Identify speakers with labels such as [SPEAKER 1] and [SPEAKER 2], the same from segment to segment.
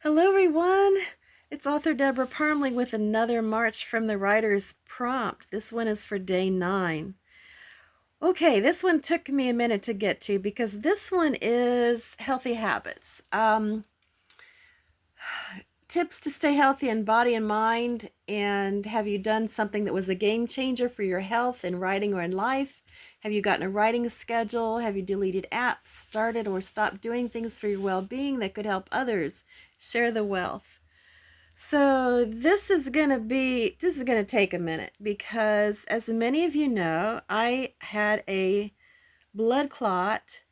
[SPEAKER 1] Hello, everyone. It's author Debra Parmley with another March from the Writer's Prompt. This one is for day 9. Okay, this one took me a minute to get to because this one is healthy habits. Tips to stay healthy in body and mind. And have you done something that was a game changer for your health in writing or in life? Have you gotten a writing schedule? Have you deleted apps, started or stopped doing things for your well-being that could help others? Share the wealth. So this is going to take a minute because, as many of you know, I had a blood clot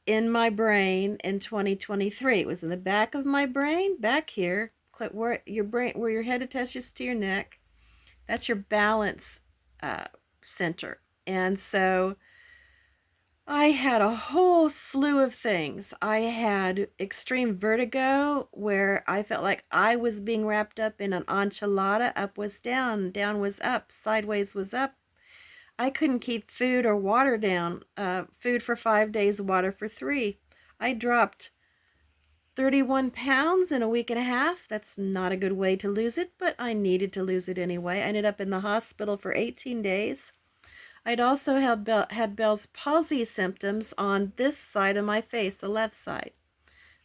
[SPEAKER 1] in my brain in 2023. It was in the back of my brain, back here, where your head attaches to your neck. That's your balance center. And so I had a whole slew of things. I had extreme vertigo where I felt like I was being wrapped up in an enchilada. Up was down, down was up, sideways was up. I couldn't keep food or water down. Food for 5 days, water for 3. I dropped 31 pounds in a week and a half. That's not a good way to lose it, but I needed to lose it anyway. I ended up in the hospital for 18 days. I'd also had Bell's palsy symptoms on this side of my face, the left side.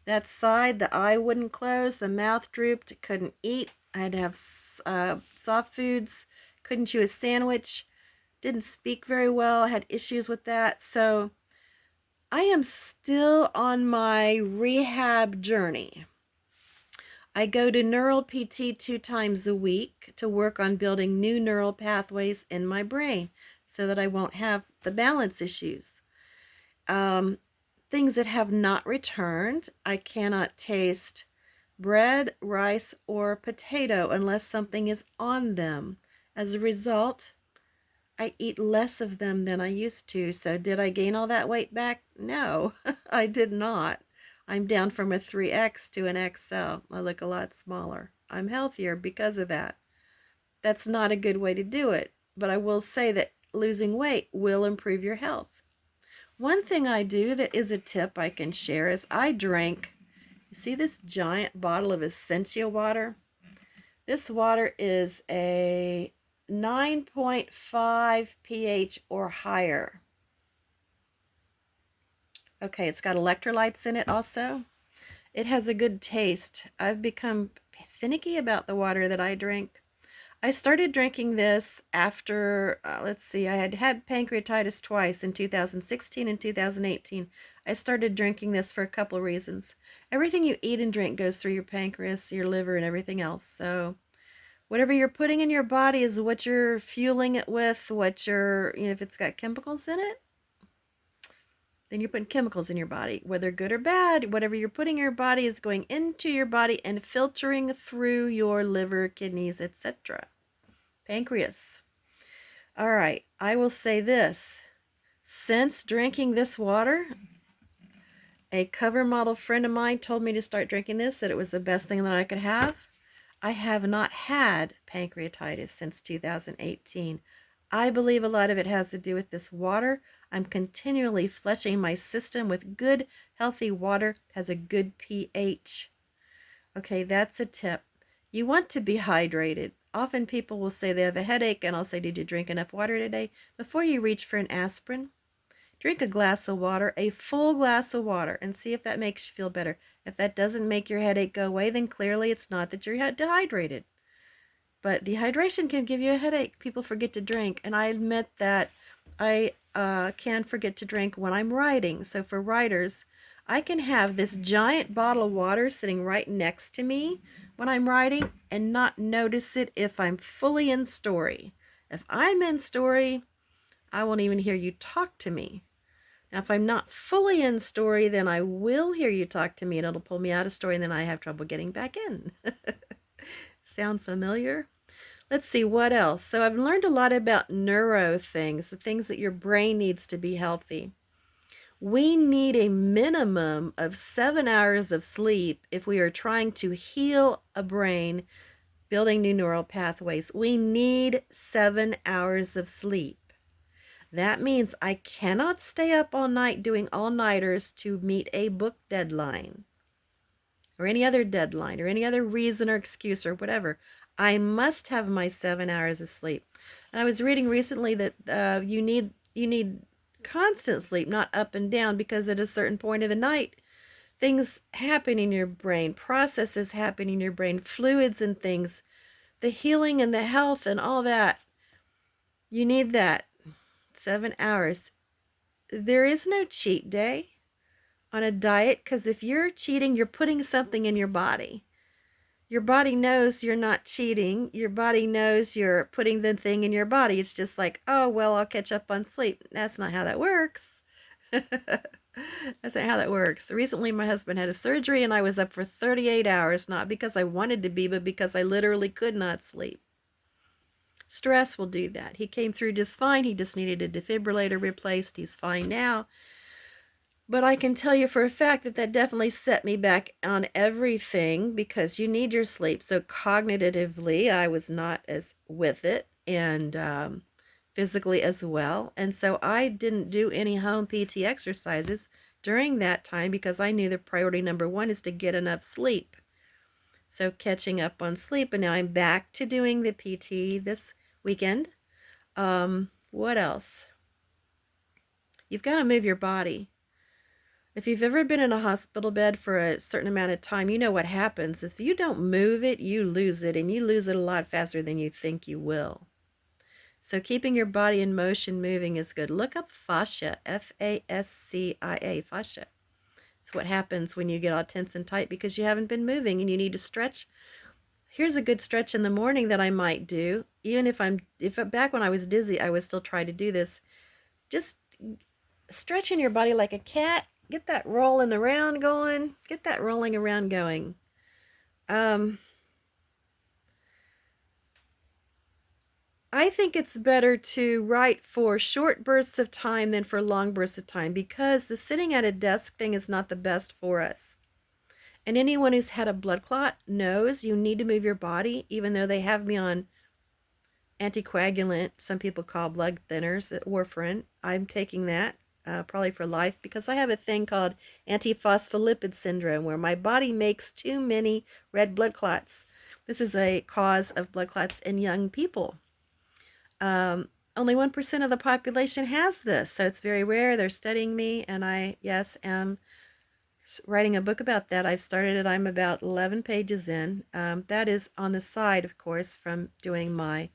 [SPEAKER 1] That side, the eye wouldn't close, the mouth drooped, couldn't eat. I had to have soft foods, couldn't chew a sandwich, didn't speak very well, I had issues with that. So I am still on my rehab journey. I go to neural PT 2 times a week to work on building new neural pathways in my brain so that I won't have the balance issues. Things that have not returned. I cannot taste bread, rice, or potato unless something is on them. As a result, I eat less of them than I used to. So did I gain all that weight back? No, I did not. I'm down from a 3X to an XL. I look a lot smaller. I'm healthier because of that. That's not a good way to do it, but I will say that losing weight will improve your health. One thing I do that is a tip I can share is I drink, you see this giant bottle of Essentia water? This water is a 9.5 pH or higher. Okay, it's got electrolytes in it also. It has a good taste. I've become finicky about the water that I drink. I started drinking this after, I had had pancreatitis twice in 2016 and 2018. I started drinking this for a couple reasons. Everything you eat and drink goes through your pancreas, your liver, and everything else. So whatever you're putting in your body is what you're fueling it with, if it's got chemicals in it, then you're putting chemicals in your body, whether good or bad. Whatever you're putting in your body is going into your body and filtering through your liver, kidneys, etc. Pancreas. All right, I will say this. Since drinking this water, a cover model friend of mine told me to start drinking this, that it was the best thing that I could have. I have not had pancreatitis since 2018. I believe a lot of it has to do with this water. I'm continually flushing my system with good, healthy water. It has a good pH. Okay, that's a tip. You want to be hydrated. Often people will say they have a headache, and I'll say, did you drink enough water today? Before you reach for an aspirin, drink a glass of water, a full glass of water, and see if that makes you feel better. If that doesn't make your headache go away, then clearly it's not that you're dehydrated. But dehydration can give you a headache. People forget to drink, and I admit that I can forget to drink when I'm writing. So for writers, I can have this giant bottle of water sitting right next to me when I'm writing and not notice it if I'm fully in story. If I'm in story, I won't even hear you talk to me. Now, if I'm not fully in story, then I will hear you talk to me and it'll pull me out of story, and then I have trouble getting back in. Sound familiar? Let's see, what else? So I've learned a lot about neuro things, the things that your brain needs to be healthy. We need a minimum of 7 hours of sleep if we are trying to heal a brain, building new neural pathways. We need 7 hours of sleep. That means I cannot stay up all night doing all-nighters to meet a book deadline. or any other deadline or any other reason or excuse or whatever, I must have my 7 hours of sleep. And I was reading recently that you need constant sleep, not up and down, because at a certain point of the night, things happen in your brain, processes happen in your brain, fluids and things, the healing and the health and all that. You need that 7 hours. There is no cheat day on a diet, because if you're cheating, you're putting something in your body. Your body knows you're not cheating. Your body knows you're putting the thing in your body. It's just like, oh, well, I'll catch up on sleep. That's not how that works. That's not how that works. Recently, my husband had a surgery and I was up for 38 hours, not because I wanted to be, but because I literally could not sleep. Stress will do that. He came through just fine. He just needed a defibrillator replaced. He's fine now. But I can tell you for a fact that that definitely set me back on everything, because you need your sleep. So cognitively, I was not as with it, and physically as well. And so I didn't do any home PT exercises during that time, because I knew the priority number one is to get enough sleep. So catching up on sleep, and now I'm back to doing the PT this weekend. What else? You've got to move your body. If you've ever been in a hospital bed for a certain amount of time, you know what happens. If you don't move it, you lose it, and you lose it a lot faster than you think you will. So keeping your body in motion, moving, is good. Look up fascia, Fascia, fascia. It's what happens when you get all tense and tight because you haven't been moving and you need to stretch. Here's a good stretch in the morning that I might do. Even if back when I was dizzy, I would still try to do this. Just stretching your body like a cat. Get that rolling around going. Get that rolling around going. I think it's better to write for short bursts of time than for long bursts of time, because the sitting at a desk thing is not the best for us. And anyone who's had a blood clot knows you need to move your body, even though they have me on anticoagulant, some people call blood thinners, warfarin. I'm taking that. Probably for life, because I have a thing called antiphospholipid syndrome, where my body makes too many red blood clots. This is a cause of blood clots in young people. Only 1% of the population has this, so it's very rare. They're studying me, and I, yes, am writing a book about that. I've started it. I'm about 11 pages in. That is on the side, of course, from doing my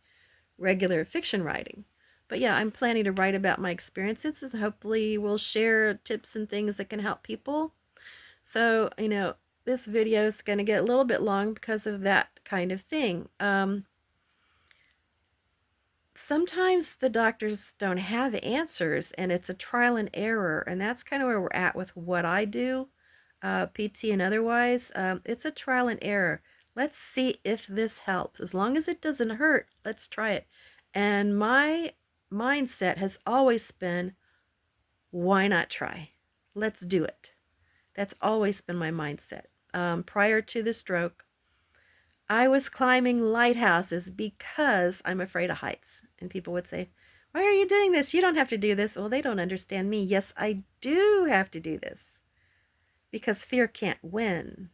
[SPEAKER 1] regular fiction writing. But yeah, I'm planning to write about my experiences, and hopefully we'll share tips and things that can help people. So, this video is going to get a little bit long because of that kind of thing. Sometimes the doctors don't have answers, and it's a trial and error, and that's kind of where we're at with what I do, PT and otherwise. It's a trial and error. Let's see if this helps. As long as it doesn't hurt, let's try it. And my mindset has always been, why not try? Let's do it. That's always been my mindset. Prior to the stroke, I was climbing lighthouses because I'm afraid of heights. And people would say, why are you doing this? You don't have to do this. Well, they don't understand me. Yes, I do have to do this, because fear can't win.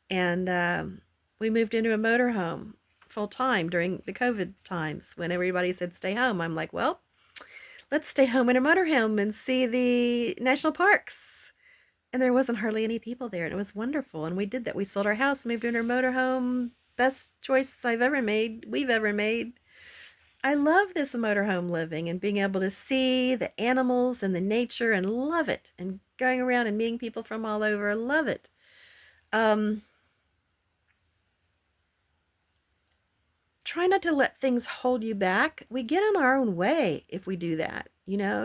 [SPEAKER 1] And we moved into a motorhome full time during the COVID times when everybody said stay home. I'm like, well, let's stay home in a motorhome and see the national parks. And there wasn't hardly any people there, and it was wonderful. And we did that. We sold our house, moved into our motorhome. Best choice I've ever made, we've ever made. I love this motorhome living and being able to see the animals and the nature and love it. And going around and meeting people from all over, love it. Try not to let things hold you back. We get in our own way if we do that,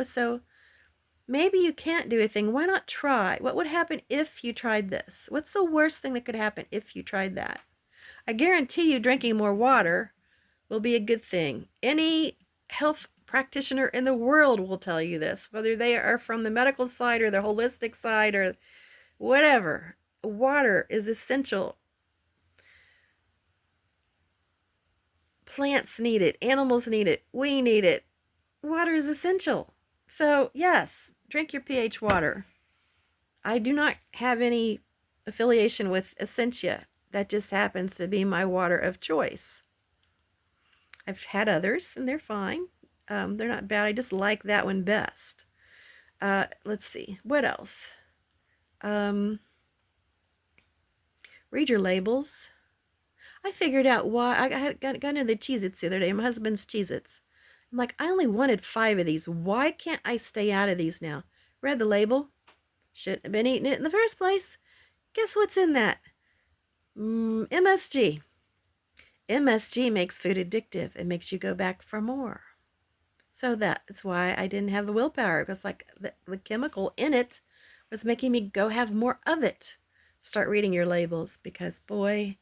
[SPEAKER 1] So maybe you can't do a thing. Why not try? What would happen if you tried this? What's the worst thing that could happen if you tried that? I guarantee you drinking more water will be a good thing. Any health practitioner in the world will tell you this, whether they are from the medical side or the holistic side or whatever. Water is essential. Plants need it. Animals need it. We need it. Water is essential. So, yes, drink your pH water. I do not have any affiliation with Essentia. That just happens to be my water of choice. I've had others, and they're fine. They're not bad. I just like that one best. Let's see. What else? Read your labels. I figured out why. I got into the Cheez-Its the other day, my husband's Cheez-Its. I'm like, I only wanted 5 of these. Why can't I stay out of these now? Read the label. Shouldn't have been eating it in the first place. Guess what's in that? MSG. MSG makes food addictive. It makes you go back for more. So that's why I didn't have the willpower. It was like the chemical in it was making me go have more of it. Start reading your labels, because boy,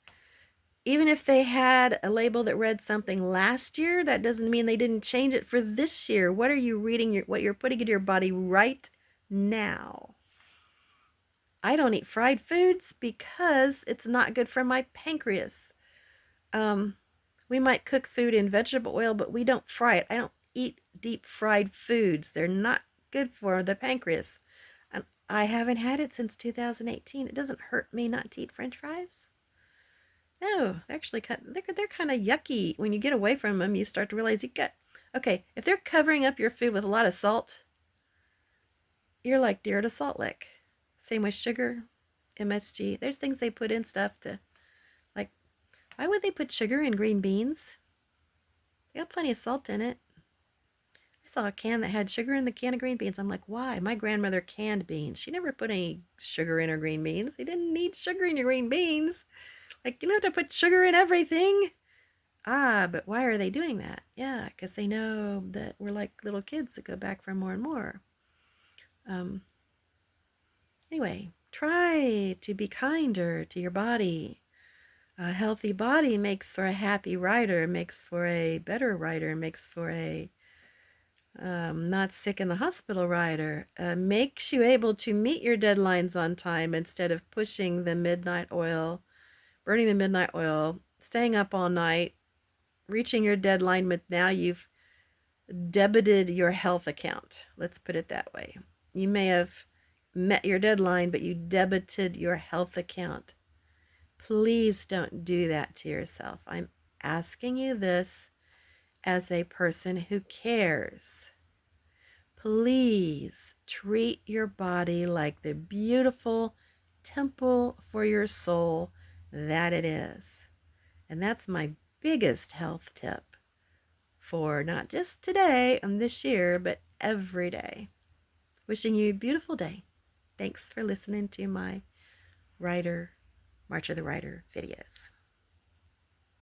[SPEAKER 1] even if they had a label that read something last year, that doesn't mean they didn't change it for this year. What are you reading? What you're putting into your body right now? I don't eat fried foods because it's not good for my pancreas. We might cook food in vegetable oil, but we don't fry it. I don't eat deep fried foods. They're not good for the pancreas. And I haven't had it since 2018. It doesn't hurt me not to eat French fries. No, actually, they're kind of yucky. When you get away from them, you start to realize okay, if they're covering up your food with a lot of salt, you're like deer to salt lick. Same with sugar, MSG. There's things they put in stuff to, like, why would they put sugar in green beans? They got plenty of salt in it. I saw a can that had sugar in the can of green beans. I'm like, why? My grandmother canned beans. She never put any sugar in her green beans. You didn't need sugar in your green beans. Like, you don't have to put sugar in everything. But why are they doing that? Yeah, because they know that we're like little kids that go back for more and more. Anyway, try to be kinder to your body. A healthy body makes for a happy writer, makes for a better writer, makes for a not sick in the hospital writer, makes you able to meet your deadlines on time instead of pushing the midnight oil, burning the midnight oil, staying up all night, reaching your deadline, but now you've debited your health account. Let's put it that way. You may have met your deadline, but you debited your health account. Please don't do that to yourself. I'm asking you this as a person who cares. Please treat your body like the beautiful temple for your soul that it is. And that's my biggest health tip for not just today and this year, but every day. Wishing you a beautiful day. Thanks for listening to my March of the Writer videos.